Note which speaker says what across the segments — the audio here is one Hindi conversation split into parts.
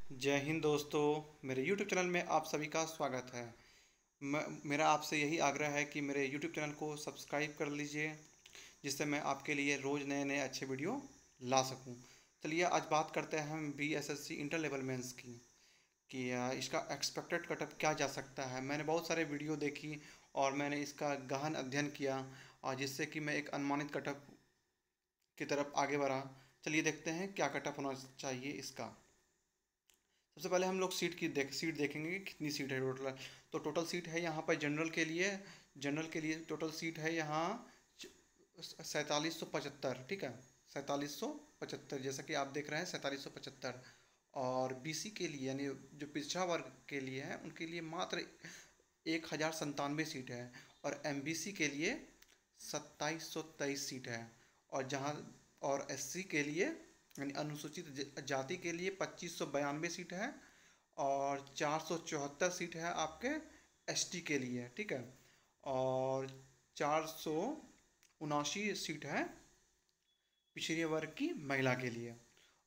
Speaker 1: जय हिंद दोस्तों, मेरे YouTube चैनल में आप सभी का स्वागत है। मेरा आपसे यही आग्रह है कि मेरे YouTube चैनल को सब्सक्राइब कर लीजिए, जिससे मैं आपके लिए रोज़ नए नए अच्छे वीडियो ला सकूं। चलिए आज बात करते हैं हम BSSC इंटर लेवल मेंस की कि इसका एक्सपेक्टेड कटअप क्या जा सकता है। मैंने बहुत सारे वीडियो देखी और मैंने इसका गहन अध्ययन किया, और जिससे कि मैं एक अनुमानित कटअप की तरफ आगे बढ़ा। चलिए देखते हैं क्या कटअप होना चाहिए इसका। सबसे पहले हम लोग सीट देखेंगे कि कितनी सीट है टोटल। तो टोटल सीट है यहाँ पर जनरल के लिए टोटल सीट है यहाँ 4775। ठीक है, 4775 जैसा कि आप देख रहे हैं 4775। और BC के लिए यानी जो पिछड़ा वर्ग के लिए है उनके लिए मात्र 1097 सीट है। और MBC के लिए 2723 सीट है। और जहाँ और SC के लिए यानी अनुसूचित जाति के लिए 2592 सीट है। और 474 सीट है आपके ST के लिए। ठीक है, और 479 सीट है पिछड़े वर्ग की महिला के लिए।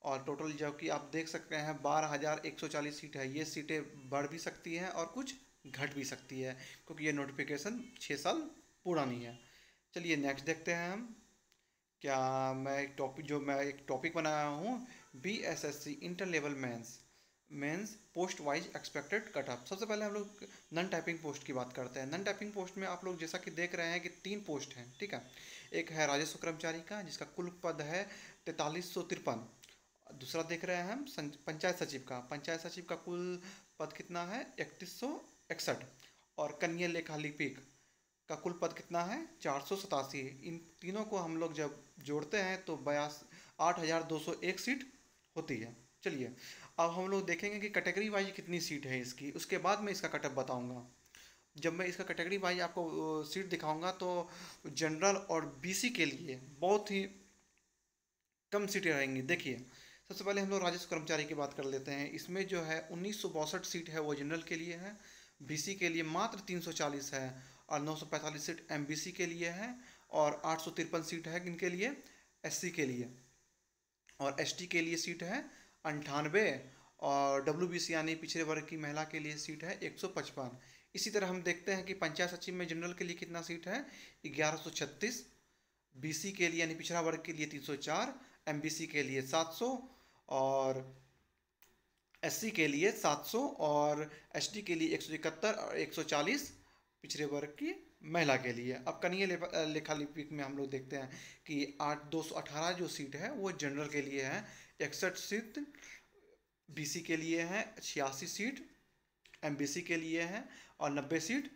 Speaker 1: और टोटल जो कि आप देख सकते हैं 12,140 सीट है। ये सीटें बढ़ भी सकती हैं और कुछ घट भी सकती है, क्योंकि ये नोटिफिकेशन 6 साल पुरानी है। चलिए नेक्स्ट देखते हैं हम। क्या मैं एक टॉपिक बनाया हूँ, BSSC inter level mains post wise expected cutoff. सबसे पहले हम लोग नन टाइपिंग पोस्ट की बात करते हैं। नन टाइपिंग पोस्ट में आप लोग जैसा कि देख रहे हैं कि 3 पोस्ट हैं। ठीक है, एक है राजस्व कर्मचारी का, जिसका कुल पद है 4353। दूसरा देख रहे हैं हम पंचायत सचिव का कुल पद कितना है 3161। और कनीय लेखा लिपिक का कुल पद कितना है 487। इन तीनों को हम लोग जब जोड़ते हैं तो 8201 सीट होती है। चलिए अब हम लोग देखेंगे कि कैटेगरी वाइज कितनी सीट है इसकी, उसके बाद मैं इसका कटअप बताऊंगा। जब मैं इसका कैटेगरी वाइज आपको सीट दिखाऊंगा तो जनरल और BC के लिए बहुत ही कम सीटें रहेंगी। देखिए सबसे पहले हम लोग राजस्व कर्मचारी की बात कर लेते हैं। इसमें जो है 1962 सीट है वो जनरल के लिए है। BC के लिए मात्र 340 है। और 945 सीट MBC के लिए है। और 853 सीट है इनके लिए SC के लिए। और ST के लिए सीट है 98। और WBC यानी पिछड़े वर्ग की महिला के लिए सीट है 155। इसी तरह हम देखते हैं कि पंचायत सचिव में जनरल के लिए कितना सीट है 1136। BC के लिए यानी पिछड़ा वर्ग के लिए 304। MBC के लिए 700। और SC के लिए 700। और ST के लिए 171 और 140 पिछड़े वर्ग की महिला के लिए। अब कनीय लेखा लिपिक में हम लोग देखते हैं कि 218 जो सीट है वो जनरल के लिए है। 61 सीट BC के लिए है। 86 सीट MBC के लिए है। और 90 सीट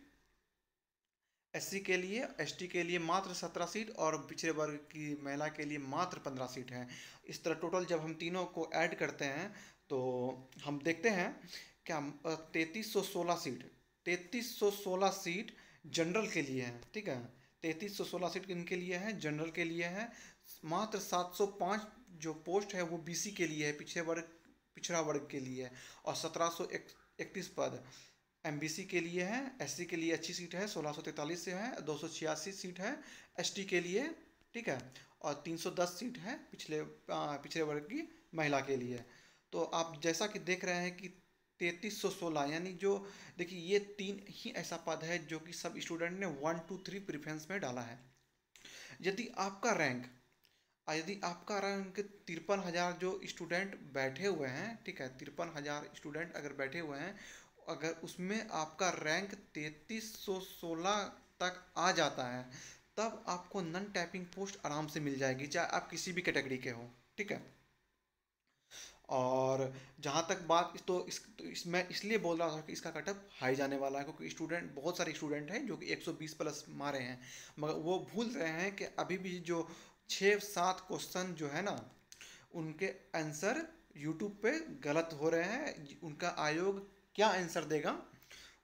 Speaker 1: SC के लिए। ST के लिए मात्र 17 सीट और पिछड़े वर्ग की महिला के लिए मात्र 15 सीट हैं। इस तरह टोटल जब हम तीनों को ऐड करते हैं तो हम देखते हैं क्या 3316 सीट जनरल के लिए हैं। ठीक है, 3316 सीट इनके लिए है, जनरल के लिए है। मात्र 705 जो पोस्ट है वो BC के लिए है, पिछड़ा वर्ग के लिए है। और 1731 पद MBC के लिए है। SC के लिए अच्छी सीट है, 1643 से है। 286 सीट है ST के लिए। ठीक है, और 310 सीट है पिछड़े वर्ग की महिला के लिए। तो आप जैसा कि देख रहे हैं कि 3316 यानी जो देखिए ये 3 ही ऐसा पद है जो कि सब स्टूडेंट ने 1 2 3 प्रेफरेंस में डाला है। यदि आपका रैंक यदि आपका रैंक 53,000 जो स्टूडेंट बैठे हुए हैं, ठीक है, 53,000 स्टूडेंट अगर बैठे हुए हैं, अगर उसमें आपका रैंक 3316 तक आ जाता है तब आपको नन टाइपिंग पोस्ट आराम से मिल जाएगी, चाहे आप किसी भी कैटेगरी के हो। ठीक है, और जहाँ तक बात मैं इसलिए बोल रहा था कि इसका कटअप हाई जाने वाला है, क्योंकि बहुत सारे स्टूडेंट हैं जो कि 120 प्लस मारे हैं, मगर वो भूल रहे हैं कि अभी भी जो 6-7 क्वेश्चन जो है ना उनके आंसर यूट्यूब पे गलत हो रहे हैं। उनका आयोग क्या आंसर देगा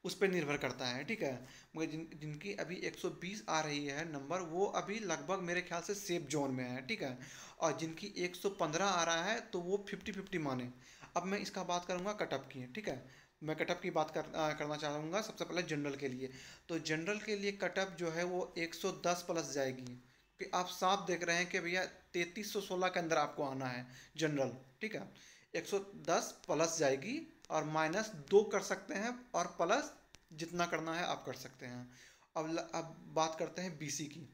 Speaker 1: उस पर निर्भर करता है। ठीक है, मगर जिनकी अभी 120 आ रही है नंबर, वो अभी लगभग मेरे ख्याल से सेफ जोन में है। ठीक है, और जिनकी 115 आ रहा है तो वो 50-50 माने। अब मैं इसका बात करूँगा कटअप की। ठीक है, मैं कटअप की बात करना चाहूँगा। सबसे पहले जनरल के लिए, तो जनरल के लिए कटअप जो है वो 110 प्लस जाएगी, कि आप साफ देख रहे हैं कि भैया 3316 के अंदर आपको आना है जनरल। ठीक है, 110 प्लस जाएगी और -2 कर सकते हैं, और प्लस जितना करना है आप कर सकते हैं। अब बात करते हैं बीसी की।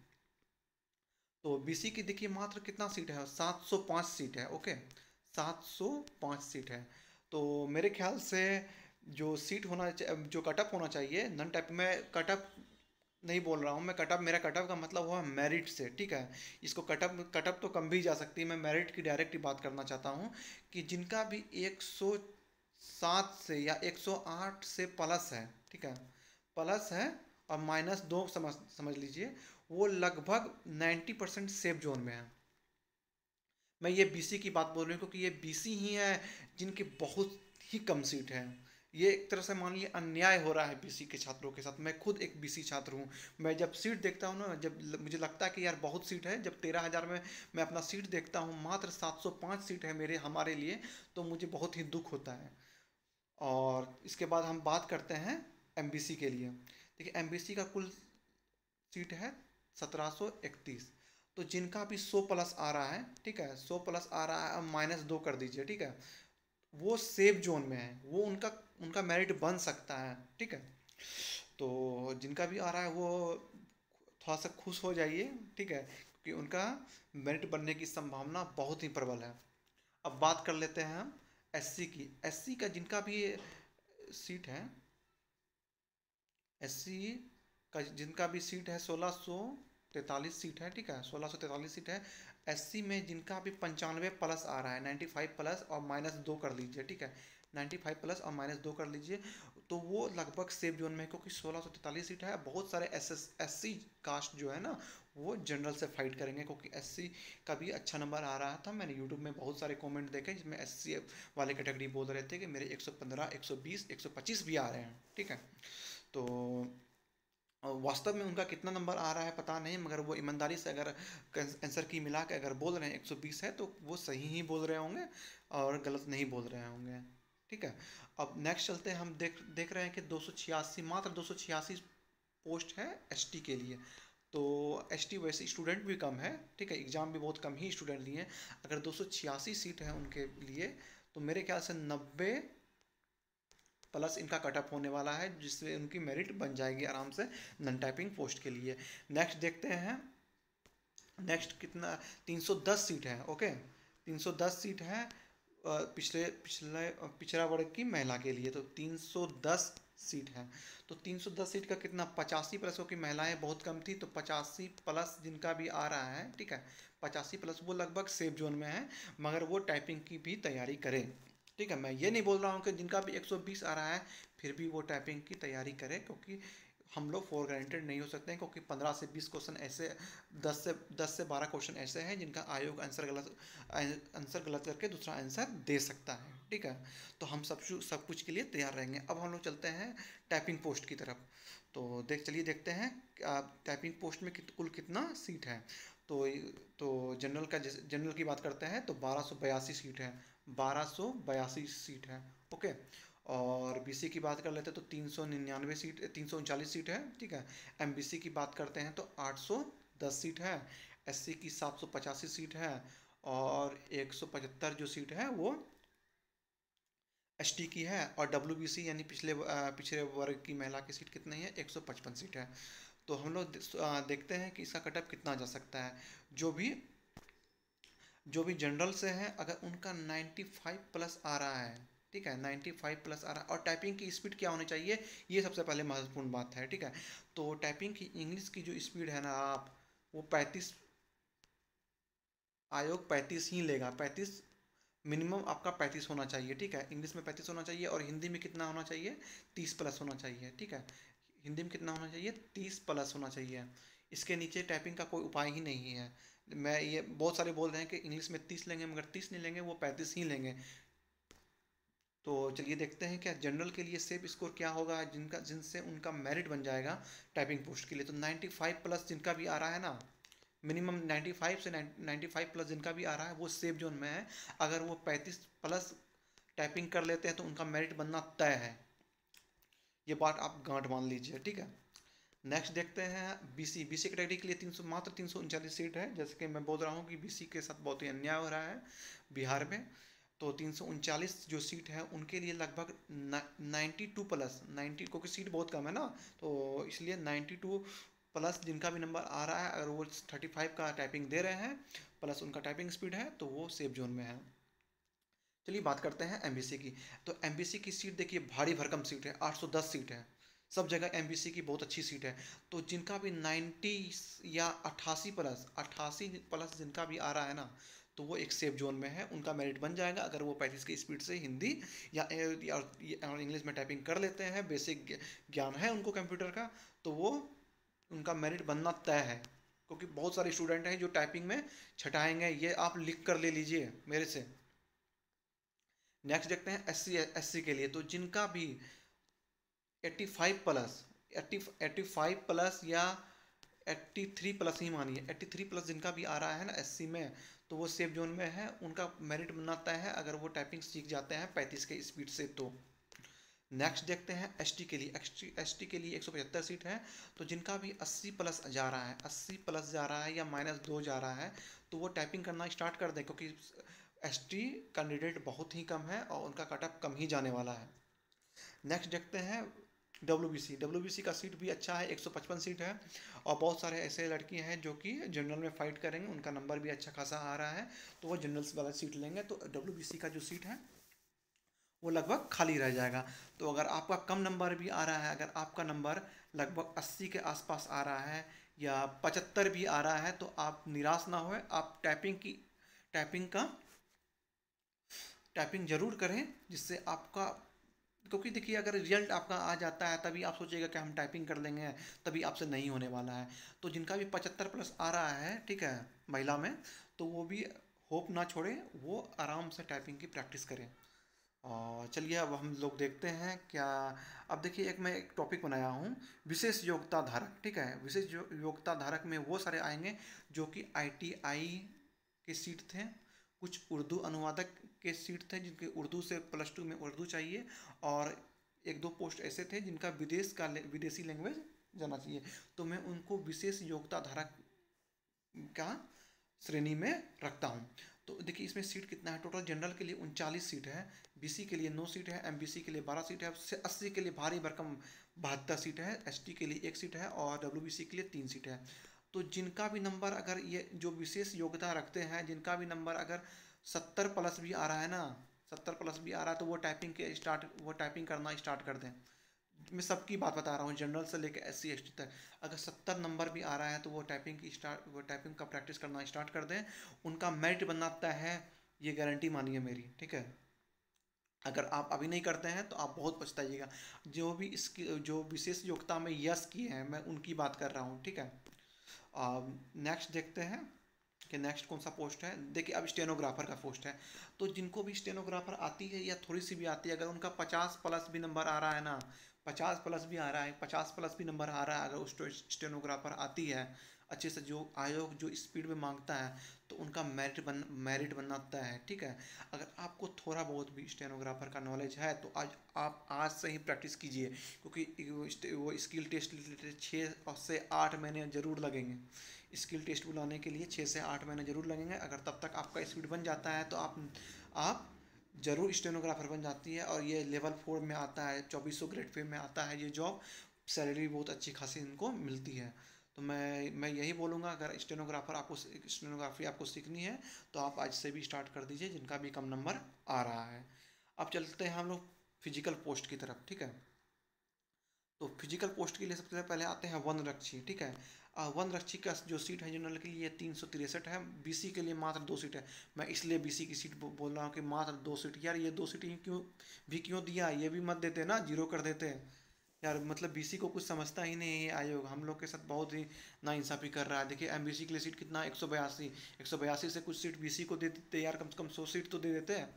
Speaker 1: तो बीसी की देखिए मात्र कितना सीट है, 705 सीट है। ओके, 705 सीट है। तो मेरे ख्याल से जो सीट होना जो कटअप होना चाहिए नन टाइप में, कटअप नहीं बोल रहा हूँ मैं, कटअप मेरा कटअप का मतलब हुआ मेरिट से, ठीक है। इसको कटअप कटअप तो कम भी जा सकती है, मैं मेरिट की डायरेक्ट ही बात करना चाहता हूँ कि जिनका भी 107 से या 108 से प्लस है, ठीक है, प्लस है, और -2 समझ समझ लीजिए, वो लगभग 90% सेफ जोन में है। मैं ये बीसी की बात बोल रही हूँ क्योंकि ये बीसी ही है जिनकी बहुत ही कम सीट है। ये एक तरह से मान लीजिए अन्याय हो रहा है बीसी के छात्रों के साथ। मैं खुद एक बीसी छात्र हूँ। मैं जब सीट देखता हूँ ना, जब मुझे लगता है कि यार बहुत सीट है, जब 13,000 में मैं अपना सीट देखता हूँ, मात्र 705 सीट है हमारे लिए, तो मुझे बहुत ही दुख होता है। और इसके बाद हम बात करते हैं एमबीसी के लिए। देखिए एमबीसी का कुल सीट है 1731। तो जिनका भी 100 प्लस आ रहा है, ठीक है, 100 प्लस आ रहा है, अब -2 कर दीजिए, ठीक है, वो सेफ जोन में है, वो उनका उनका मेरिट बन सकता है, ठीक है। तो जिनका भी आ रहा है वो थोड़ा सा खुश हो जाइए, ठीक है, क्योंकि उनका मेरिट बनने की संभावना बहुत ही प्रबल है। अब बात कर लेते हैं हम एससी की। एससी का जिनका भी सीट है, एससी का जिनका भी सीट है 1643 सीट है, ठीक है, 1643 सीट है। एससी में जिनका भी 95 प्लस आ रहा है, 95 प्लस और -2 कर लीजिए, ठीक है, 95 प्लस और -2 कर लीजिए, तो वो लगभग सेफ जोन में है, क्योंकि 1643 सीट है। बहुत सारे एससी कास्ट जो है ना, वो जनरल से फाइट करेंगे, क्योंकि एससी का भी अच्छा नंबर आ रहा था। मैंने यूट्यूब में बहुत सारे कमेंट देखे जिसमें एससी वाले कैटेगरी बोल रहे थे कि मेरे 115, 120, 125 भी आ रहे हैं, ठीक है। तो वास्तव में उनका कितना नंबर आ रहा है पता नहीं, मगर वो ईमानदारी से अगर आंसर की मिला के अगर बोल रहे हैं 120 है, तो वो सही ही बोल रहे होंगे और गलत नहीं बोल रहे होंगे, ठीक है। अब नेक्स्ट चलते हैं। हम देख रहे हैं कि 286, मात्र 286 पोस्ट है एसटी के लिए। तो एसटी वैसे स्टूडेंट भी कम है, ठीक है, एग्ज़ाम भी बहुत कम ही स्टूडेंट लिए। अगर 286 सीट है उनके लिए, तो मेरे ख्याल से 90 प्लस इनका कटअप होने वाला है, जिससे उनकी मेरिट बन जाएगी आराम से नन टाइपिंग पोस्ट के लिए। नेक्स्ट देखते हैं। नेक्स्ट कितना, 310 सीट है। ओके, 310 सीट है पिछले पिछले पिछड़ा वर्ग की महिला के लिए। तो 310 सीट है। तो 310 सीट का कितना, 85 प्लस की महिलाएं बहुत कम थी, तो 85 प्लस जिनका भी आ रहा है, ठीक है, 85 प्लस वो लगभग सेफ जोन में है, मगर वो टाइपिंग की भी तैयारी करें, ठीक है। मैं ये नहीं बोल रहा हूँ कि जिनका भी 120 आ रहा है फिर भी वो टाइपिंग की तैयारी करें, क्योंकि हम लोग फॉर ग्रांटेड नहीं हो सकते हैं, क्योंकि 15 से 20 क्वेश्चन ऐसे, 10 से 12 क्वेश्चन ऐसे हैं जिनका आयोग आंसर गलत करके दूसरा आंसर दे सकता है, ठीक है। तो हम सब कुछ के लिए तैयार रहेंगे। अब हम लोग चलते हैं टाइपिंग पोस्ट की तरफ। तो चलिए देखते हैं टाइपिंग पोस्ट में कुल कितना सीट है। तो तो जनरल की बात करते हैं तो 1282 सीट है, 1282 सीट है। ओके, और बीसी की बात कर लेते हैं तो 399 सीट, 339 सीट है, ठीक है। एमबीसी की बात करते हैं तो 810 सीट है। एससी की 785 सीट है, और 175 जो सीट है वो एसटी की है। और डब्ल्यूबीसी यानी पिछले वर्ग की महिला की सीट कितनी है, 155 सीट है। तो हम लोग देखते हैं कि इसका कटअप कितना जा सकता है। जो भी जो भी जनरल से हैं, अगर उनका 95 प्लस आ रहा है, ठीक है, 95 प्लस आ रहा है, और टाइपिंग की स्पीड क्या होनी चाहिए, ये सबसे पहले महत्वपूर्ण बात है, ठीक है। तो टाइपिंग की इंग्लिश की जो स्पीड है ना आप, वो 35, आयोग 35 ही लेगा, 35 मिनिमम आपका 35 होना चाहिए, ठीक है। इंग्लिश में 35 होना चाहिए, और हिंदी में कितना होना चाहिए, 30 प्लस होना चाहिए, ठीक है। हिंदी में कितना होना चाहिए, 30 प्लस होना चाहिए। इसके नीचे टाइपिंग का कोई उपाय ही नहीं है। मैं ये बहुत सारे बोल रहे हैं कि इंग्लिश में 30 लेंगे, मगर 30 नहीं लेंगे, वो 35 ही लेंगे। तो चलिए देखते हैं क्या जनरल के लिए सेफ स्कोर क्या होगा, जिनसे उनका मेरिट बन जाएगा टाइपिंग पोस्ट के लिए। तो 95 प्लस जिनका भी आ रहा है ना, मिनिमम 95 से 95 प्लस जिनका भी आ रहा है वो सेफ जोन में है। अगर वो 35 प्लस टाइपिंग कर लेते हैं तो उनका मेरिट बनना तय है। ये बात आप गांठ मान लीजिए, ठीक है। नेक्स्ट देखते हैं बीसी कैटेगरी के लिए 300, मात्र 339 सीट है। जैसे कि मैं बोल रहा हूँ कि बीसी के साथ बहुत ही अन्याय हो रहा है बिहार में। तो 339 जो सीट है उनके लिए लगभग 92 प्लस 90, क्योंकि सीट बहुत कम है ना, तो इसलिए 92 प्लस जिनका भी नंबर आ रहा है, अगर वो 35 का टाइपिंग दे रहे हैं प्लस उनका टाइपिंग स्पीड है, तो वो सेफ जोन में है। चलिए बात करते हैं एमबीसी की। तो एमबीसी की सीट देखिए भारी भरकम सीट है, 810 सीट है, सब जगह एमबीसी की बहुत अच्छी सीट है। तो जिनका भी 90 या 88 प्लस जिनका भी आ रहा है ना, तो वो एक सेफ जोन में है, उनका मेरिट बन जाएगा अगर वो 35 की स्पीड से हिंदी या इंग्लिश में टाइपिंग कर लेते हैं, बेसिक ज्ञान है उनको कंप्यूटर का, तो वो उनका मेरिट बनना तय है। क्योंकि बहुत सारे स्टूडेंट हैं जो टाइपिंग में छटाएंगे, ये आप लिख कर ले लीजिए मेरे से। नेक्स्ट देखते हैं एससी के लिए। तो जिनका भी 85 प्लस 85 प्लस या 83 प्लस ही मानिए, 83 प्लस जिनका भी आ रहा है ना एससी में, तो वो सेफ जोन में है, उनका मेरिट बनाता है अगर वो टाइपिंग सीख जाते हैं 35 के स्पीड से। तो नेक्स्ट देखते हैं एसटी के लिए। एसटी के लिए 175 सीट है। तो जिनका भी 80 प्लस जा रहा है, 80 प्लस जा रहा है या -2 जा रहा है, तो वो टाइपिंग करना स्टार्ट कर दें, क्योंकि एसटी कैंडिडेट बहुत ही कम है और उनका कट ऑफ कम ही जाने वाला है। नेक्स्ट देखते हैं डब्ल्यूबीसी। डब्ल्यूबीसी का सीट भी अच्छा है, 155 सीट है, और बहुत सारे ऐसे लड़की हैं जो कि जनरल में फाइट करेंगे, उनका नंबर भी अच्छा खासा आ रहा है, तो वो जनरल्स वाला सीट लेंगे। तो डब्ल्यूबीसी का जो सीट है वो लगभग खाली रह जाएगा। तो अगर आपका कम नंबर भी आ रहा है, अगर आपका नंबर लगभग 80 के आसपास आ रहा है या 75 भी आ रहा है, तो आप निराश ना होए, आप टाइपिंग का टाइपिंग जरूर करें, जिससे आपका, क्योंकि देखिए अगर रिजल्ट आपका आ जाता है तभी आप सोचिएगा कि हम टाइपिंग कर लेंगे, तभी आपसे नहीं होने वाला है। तो जिनका भी 75 प्लस आ रहा है, ठीक है, महिला में, तो वो भी होप ना छोड़े, वो आराम से टाइपिंग की प्रैक्टिस करें। और चलिए अब हम लोग देखते हैं क्या। अब देखिए मैं एक टॉपिक बनाया हूँ, विशेष योग्यता धारक, ठीक है। विशेष योग्यता धारक में वो सारे आएंगे जो कि आईटीआई के सीट थे, कुछ उर्दू अनुवादक के सीट थे जिनके उर्दू से +2 में उर्दू चाहिए, और एक दो पोस्ट ऐसे थे जिनका विदेशी लैंग्वेज जाना चाहिए। तो मैं उनको विशेष योग्यता धारक का श्रेणी में रखता हूँ। तो देखिए इसमें सीट कितना है, टोटल जनरल के लिए 39 सीट है, बीसी के लिए 9 सीट है, एमबीसी के लिए 12 सीट है, 80 के लिए भारी भरकम 72 सीट है, एसटी के लिए 1 सीट है, और डब्ल्यूबीसी के लिए 3 सीट है। तो जिनका भी नंबर, अगर ये जो विशेष योग्यता रखते हैं, जिनका भी नंबर अगर 70 प्लस भी आ रहा है ना, 70 प्लस भी आ रहा है, तो वो टाइपिंग करना स्टार्ट कर दें। मैं सबकी बात बता रहा हूँ, जनरल से लेकर SC ST तक। अगर 70 नंबर भी आ रहा है तो वो टाइपिंग का प्रैक्टिस करना स्टार्ट कर दें, उनका मेरिट बनाता है, ये गारंटी मानिए मेरी, ठीक है। अगर आप अभी नहीं करते हैं तो आप बहुत पछताइएगा। जो विशेष योग्यता में यस किए हैं, मैं उनकी बात कर रहा हूँ, ठीक है। नेक्स्ट देखते हैं कि नेक्स्ट कौन सा पोस्ट है। देखिए अब स्टेनोग्राफर का पोस्ट है। तो जिनको भी स्टेनोग्राफर आती है या थोड़ी सी भी आती है, अगर उनका 50 प्लस भी नंबर आ रहा है ना, 50 प्लस भी आ रहा है, 50 प्लस भी नंबर आ रहा है, अगर उस स्टेनोग्राफर आती है अच्छे से, जो आयोग जो स्पीड में मांगता है, तो उनका मेरिट बनाता है, ठीक है। अगर आपको थोड़ा बहुत भी स्टेनोग्राफर का नॉलेज है तो आप आज से ही प्रैक्टिस कीजिए, क्योंकि वो स्किल टेस्ट 6 से 8 महीने ज़रूर लगेंगे। स्किल टेस्ट बुलाने के लिए 6 से 8 महीने ज़रूर लगेंगे। अगर तब तक आपका स्पीड बन जाता है तो आप ज़रूर स्टेनोग्राफर बन जाती है, और ये लेवल 4 में आता है, 2400 ग्रेड पे में आता है ये जॉब, सैलरी बहुत अच्छी खासी इनको मिलती है। तो मैं यही बोलूँगा, अगर स्टेनोग्राफी आपको सीखनी है तो आप आज से भी स्टार्ट कर दीजिए, जिनका भी कम नंबर आ रहा है। अब चलते हैं हम लोग फिजिकल पोस्ट की तरफ, ठीक है। तो फिजिकल पोस्ट के लिए सबसे पहले आते हैं वनरक्षी, ठीक है। वनरक्षी का जो सीट है जनरल के लिए 363 है, बीसी के लिए मात्र 2 सीट है। मैं इसलिए बीसी की सीट बोल रहा हूँ कि मात्र 2 सीट, यार ये 2 सीट ही क्यों दिया, ये भी मत देते ना, जीरो कर देते यार। मतलब बीसी को कुछ समझता ही नहीं है ये आयोग, हम लोग के साथ बहुत ही नाइंसाफ़ी कर रहा है। देखिए एमबीसी के लिए सीट कितना, 182 से कुछ सीट बीसी को दे देते यार, कम से कम 100 सीट तो दे देते हैं।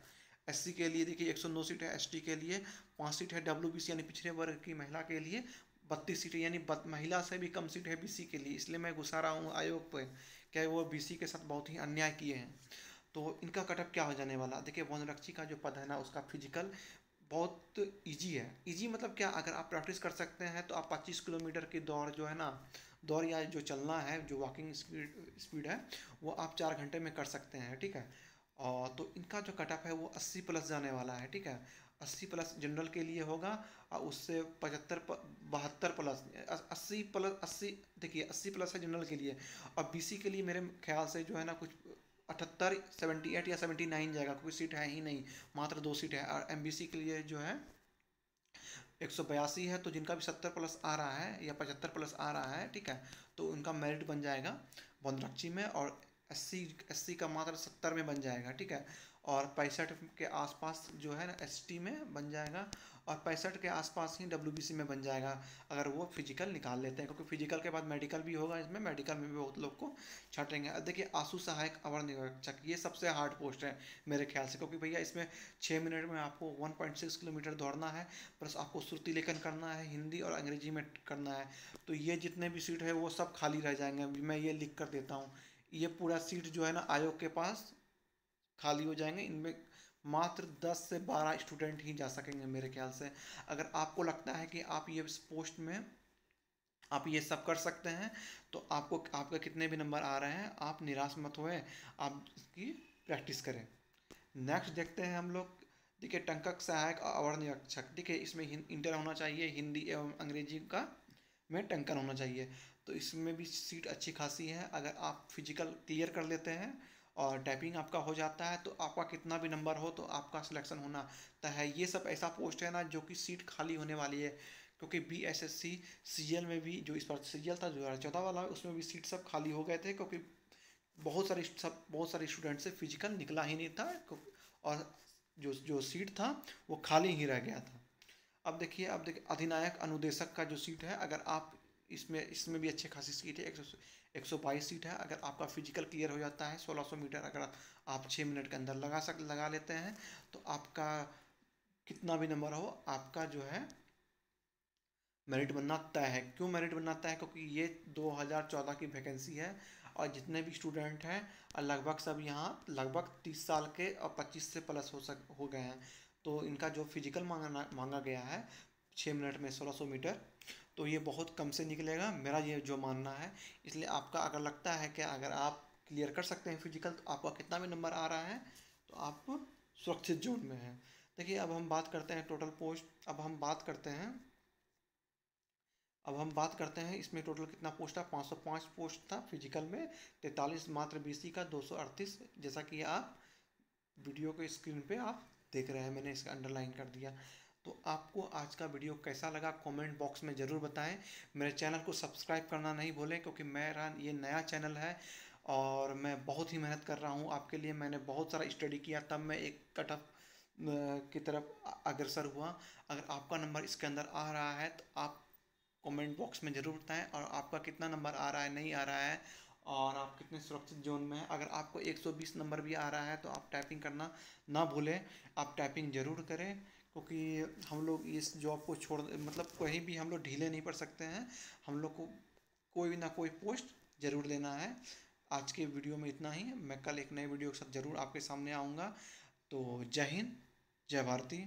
Speaker 1: एससी के लिए देखिए 109 सीट है, एसटी के लिए 5 सीट है, डब्ल्यूबीसी यानी पिछड़े वर्ग की महिला के लिए 32 सीटें, यानी महिला से भी कम सीट है बीसी के लिए। इसलिए मैं गुस्सा रहा हूँ आयोग पर, क्या वो बीसी के साथ बहुत ही अन्याय किए हैं। तो इनका कटअप क्या हो जाने वाला, देखिए वनरक्षी का जो पद है ना, उसका फिजिकल बहुत इजी है। इजी मतलब क्या, अगर आप प्रैक्टिस कर सकते हैं तो आप 25 किलोमीटर की दौड़ जो है ना, दौड़ या जो चलना है, जो वॉकिंग स्पीड है, वो आप 4 घंटे में कर सकते हैं, ठीक है। और तो इनका जो कट ऑफ है वो 80 प्लस जाने वाला है, ठीक है। 80 प्लस जनरल के लिए होगा और उससे 72 प्लस 80 देखिए 80 प्लस है जनरल के लिए। और बीसी के लिए मेरे ख्याल से जो है ना कुछ 78 78 या 79 जाएगा, कोई सीट है ही नहीं, मात्र 2 सीट है। और एमबीसी के लिए जो है 182 है। तो जिनका भी 70 प्लस आ रहा है या 75 प्लस आ रहा है, ठीक है, तो उनका मेरिट बन जाएगा बनरक्षी में। और 80 का मात्र 70 में बन जाएगा, ठीक है। और 65 के आसपास जो है ना एसटी में बन जाएगा, और 65 के आसपास ही डब्ल्यूबीसी में बन जाएगा अगर वो फिजिकल निकाल लेते हैं, क्योंकि फिजिकल के बाद मेडिकल भी होगा इसमें, मेडिकल में भी बहुत लोग को छाटेंगे। अब देखिए आंसू सहायक अवर निरीक्षक, ये सबसे हार्ड पोस्ट है मेरे ख्याल से, क्योंकि भैया इसमें 6 मिनट में आपको 1.6 किलोमीटर दौड़ना है, प्लस आपको श्रुति लेखन करना है, हिंदी और अंग्रेजी में करना है। तो ये जितने भी सीट है वो सब खाली रह जाएंगे, मैं ये लिख कर देता हूँ। ये पूरा सीट जो है ना आयोग के पास खाली हो जाएंगे, इनमें मात्र 10 से 12 स्टूडेंट ही जा सकेंगे मेरे ख्याल से। अगर आपको लगता है कि आप ये पोस्ट में आप ये सब कर सकते हैं, तो आपको आपका कितने भी नंबर आ रहे हैं आप निराश मत होए, आप इसकी प्रैक्टिस करें। नेक्स्ट देखते हैं हम लोग। देखिए टंकक सहायक अवर निरीक्षक, देखिए इसमें इंटर होना चाहिए, हिंदी एवं अंग्रेजी का में टंकन होना चाहिए। तो इसमें भी सीट अच्छी खासी है। अगर आप फिजिकल क्लियर कर लेते हैं और टाइपिंग आपका हो जाता है, तो आपका कितना भी नंबर हो तो आपका सिलेक्शन होना तय है। ये सब ऐसा पोस्ट है ना जो कि सीट खाली होने वाली है, क्योंकि बीएसएससी सीजीएल में भी जो इस बार सीजीएल था 2014 वाला, उसमें भी सीट सब खाली हो गए थे, क्योंकि बहुत सारे स्टूडेंट से फिजिकल निकला ही नहीं था, और जो सीट था वो खाली ही रह गया था। अब देखिए अधिनायक अनुदेशक का जो सीट है, अगर आप इसमें भी अच्छे खासी सीट है, 122 सीट है। अगर आपका फिजिकल क्लियर हो जाता है 1600 मीटर, अगर आप 6 मिनट के अंदर लगा लेते हैं, तो आपका कितना भी नंबर हो आपका जो है मेरिट बनना तय है। क्यों मेरिट बनना तय है? क्योंकि ये 2014 की वैकेंसी है, और जितने भी स्टूडेंट हैं लगभग सब यहाँ लगभग 30 साल के और 25 से प्लस हो गए हैं। तो इनका जो फिजिकल मांगा गया है 6 मिनट में 1600 मीटर, तो ये बहुत कम से निकलेगा, मेरा ये जो मानना है। इसलिए आपका अगर लगता है कि अगर आप क्लियर कर सकते हैं फिजिकल, तो आपका कितना भी नंबर आ रहा है तो आप सुरक्षित जोन में हैं। देखिए अब हम बात करते हैं टोटल पोस्ट। अब हम बात करते हैं इसमें टोटल कितना पोस्ट था। 505 पोस्ट था फिजिकल में, 43 मात्र बीसी का, 238, जैसा कि आप वीडियो के स्क्रीन पे आप देख रहे हैं, मैंने इसका अंडरलाइन कर दिया। तो आपको आज का वीडियो कैसा लगा कमेंट बॉक्स में ज़रूर बताएं। मेरे चैनल को सब्सक्राइब करना नहीं भूलें, क्योंकि मेरा ये नया चैनल है और मैं बहुत ही मेहनत कर रहा हूँ आपके लिए। मैंने बहुत सारा स्टडी किया, तब मैं एक कट ऑफ की तरफ अग्रसर हुआ। अगर आपका नंबर इसके अंदर आ रहा है तो आप कमेंट बॉक्स में ज़रूर बताएं, और आपका कितना नंबर आ रहा है, नहीं आ रहा है, और आप कितने सुरक्षित जोन में हैं। अगर आपको 120 नंबर भी आ रहा है तो आप टाइपिंग करना ना भूलें, आप टाइपिंग ज़रूर करें, क्योंकि हम लोग इस जॉब को छोड़ मतलब कहीं भी हम लोग ढीले नहीं पड़ सकते हैं। हम लोग को कोई ना कोई पोस्ट ज़रूर लेना है। आज के वीडियो में इतना ही, मैं कल एक नए वीडियो के साथ ज़रूर आपके सामने आऊँगा। तो जय हिंद, जय भारती।